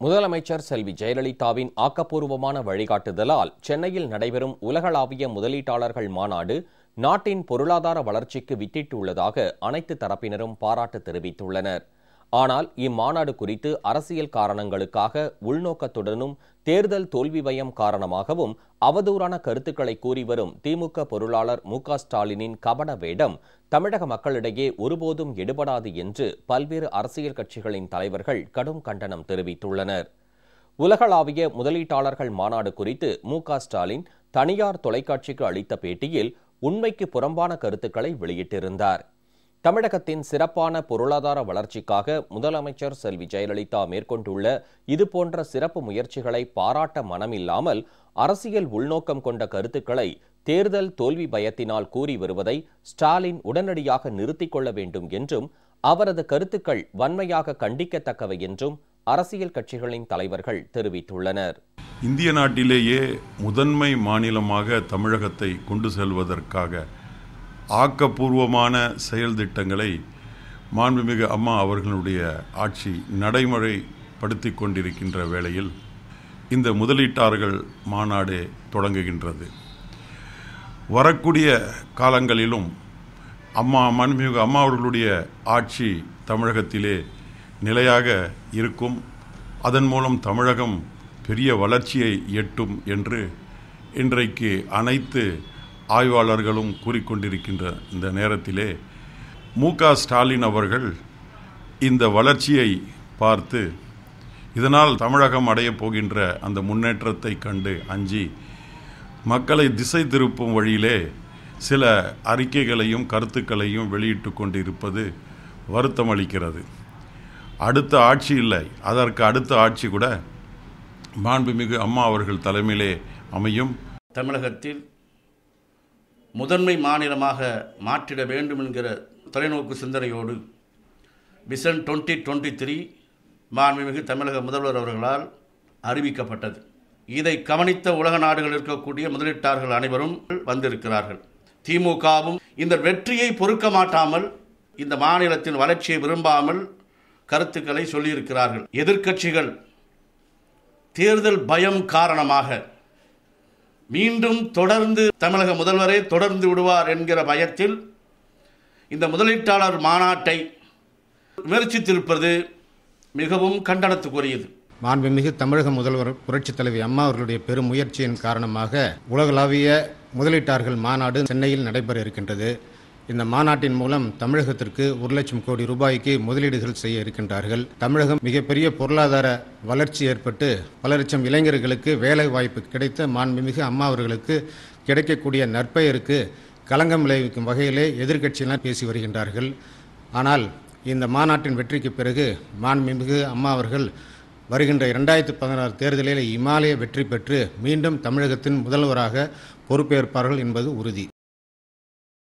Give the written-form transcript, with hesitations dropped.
முதலமைச்சர் செல்வி ஜெயலலிதாவின் ஆக்கப்பூர்வமான வழிகாட்டுதலால் சென்னையில் நடைபெறும் உலகளாவிய முதலீட்டாளர்கள் மாநாடு நாட்டின் பொருளாதார வளர்ச்சிக்கு வித்திட்டுள்ளதாக அனைத்து தரப்பினரும் பாராட்டு தெரிவித்துள்ளனர். ஆனால் இம்மாநாடு குறித்து அரசியல் காரணங்களுக்காக உள்நோக்கத்துடனும் தேர்தல் தோல்வி பயம் காரணமாகவும் அவதூறான கருத்துக்களை கூறி வரும் திமுக பொருளாளர் மு.க.ஸ்டாலினின் கபட வேடம் தமிழக மக்களிடையே ஒருபோதும் எடுபடாது என்று பல்வேறு அரசியல் கட்சிகளின் தலைவர்கள் கடும் கண்டனம் தெரிவித்துள்ளனர். உலகளாவிய முதலீட்டாளர்கள் மாநாடு குறித்து மு.க.ஸ்டாலின் தனியார் தொலைக்காட்சிக்கு அளித்த பேட்டியில் உண்மைக்கு புறம்பான கருத்துக்களை வெளியிட்டிருந்தார். தமிழகத்தின் சிறப்பான பொருளாதார வளர்ச்சிக்காக முதலமைச்சர் செல்வி ஜெயலலிதா மேற்கொண்டுள்ள இதுபோன்ற சிறப்பு முயற்சிகளை பாராட்ட மனமில்லாமல் அரசியல் உள்நோக்கம் கொண்ட கருத்துக்களை தேர்தல் தோல்வி பயத்தினால் கூறி வருவதை ஸ்டாலின் உடனடியாக நிறுத்திக் கொள்ள வேண்டும் என்றும் அவரது கருத்துக்கள் வன்மையாக கண்டிக்கத்தக்கவை என்றும் அரசியல் கட்சிகளின் தலைவர்கள் தெரிவித்துள்ளனர். இந்திய நாட்டிலேயே முதன்மை மாநிலமாக தமிழகத்தை கொண்டு செல்வதற்காக ஆக்கப்பூர்வமான செயல் திட்டங்களை மாண்புமிகு அம்மா அவர்களுடைய ஆட்சி நடைமுறைப்படுத்தி கொண்டிருக்கின்ற வேளையில் இந்த முதலீட்டாளர்கள் மாநாடு தொடங்குகின்றது. வரக்கூடிய காலங்களிலும் மாண்புமிகு அம்மா அவர்களுடைய ஆட்சி தமிழகத்திலே நிலையாக இருக்கும், அதன் மூலம் தமிழகம் பெரிய வளர்ச்சியை எட்டும் என்று இன்றைக்கு அனைத்து ஆய்வாளர்களும் கூறிக்கொண்டிருக்கின்ற இந்த நேரத்திலே மு.க.ஸ்டாலின் அவர்கள் இந்த வளர்ச்சியை பார்த்து இதனால் தமிழகம் அடையப் போகின்ற அந்த முன்னேற்றத்தை கண்டு அஞ்சி மக்களை திசை திருப்பும் வழியிலே சில அறிக்கைகளையும் கருத்துக்களையும் வெளியிட்டு கொண்டிருப்பது வருத்தமளிக்கிறது. அடுத்த ஆட்சி இல்லை, அதற்கு அடுத்த ஆட்சி கூட மாண்புமிகு அம்மா அவர்கள் தலைமையிலே அமையும். தமிழகத்தில் முதன்மை மாநிலமாக மாற்றிட வேண்டும் என்கிற தொலைநோக்கு சிந்தனையோடு விஷன் 2023 மாண்புமிகு தமிழக முதல்வர் அவர்களால் அறிவிக்கப்பட்டது. இதை கவனித்த உலக நாடுகளில் இருக்கக்கூடிய முதலீட்டாளர்கள் அனைவரும் வந்திருக்கிறார்கள். திமுகவும் இந்த வெற்றியை பொறுக்க மாட்டாமல் இந்த மாநிலத்தின் வளர்ச்சியை விரும்பாமல் கருத்துக்களை சொல்லியிருக்கிறார்கள். எதிர்க்கட்சிகள் தேர்தல் பயம் காரணமாக மீண்டும் தொடர்ந்து தமிழக முதல்வரே தொடர்ந்து விடுவார் என்கிற பயத்தில் இந்த முதலீட்டாளர் மாநாட்டை விமர்சித்திருப்பது மிகவும் கண்டனத்துக்குரியது. மாண்புமிகு தமிழக முதல்வர் புரட்சித் தலைவி அம்மா அவர்களுடைய பெரும் முயற்சியின் காரணமாக உலகளாவிய முதலீட்டாளர்கள் மாநாடு சென்னையில் நடைபெற இருக்கின்றது. இந்த மாநாட்டின் மூலம் தமிழகத்திற்கு 1 லட்சம் கோடி ரூபாய்க்கு முதலீடுகள் செய்ய இருக்கின்றார்கள். தமிழகம் மிகப்பெரிய பொருளாதார வளர்ச்சி ஏற்பட்டு பல லட்சம் இளைஞர்களுக்கு வேலை வாய்ப்பு கிடைத்த மாண்புமிகு அம்மா அவர்களுக்கு கிடைக்கக்கூடிய நற்பெயருக்கு களங்கம் விளைவிக்கும் வகையிலே எதிர்க்கட்சியினர் பேசி வருகின்றார்கள். ஆனால் இந்த மாநாட்டின் வெற்றிக்கு பிறகு மாண்புமிகு அம்மா அவர்கள் வருகின்ற 2016 தேர்தலில் இமாலய வெற்றி பெற்று மீண்டும் தமிழகத்தின் முதல்வராக பொறுப்பேற்பார்கள் என்பது உறுதி.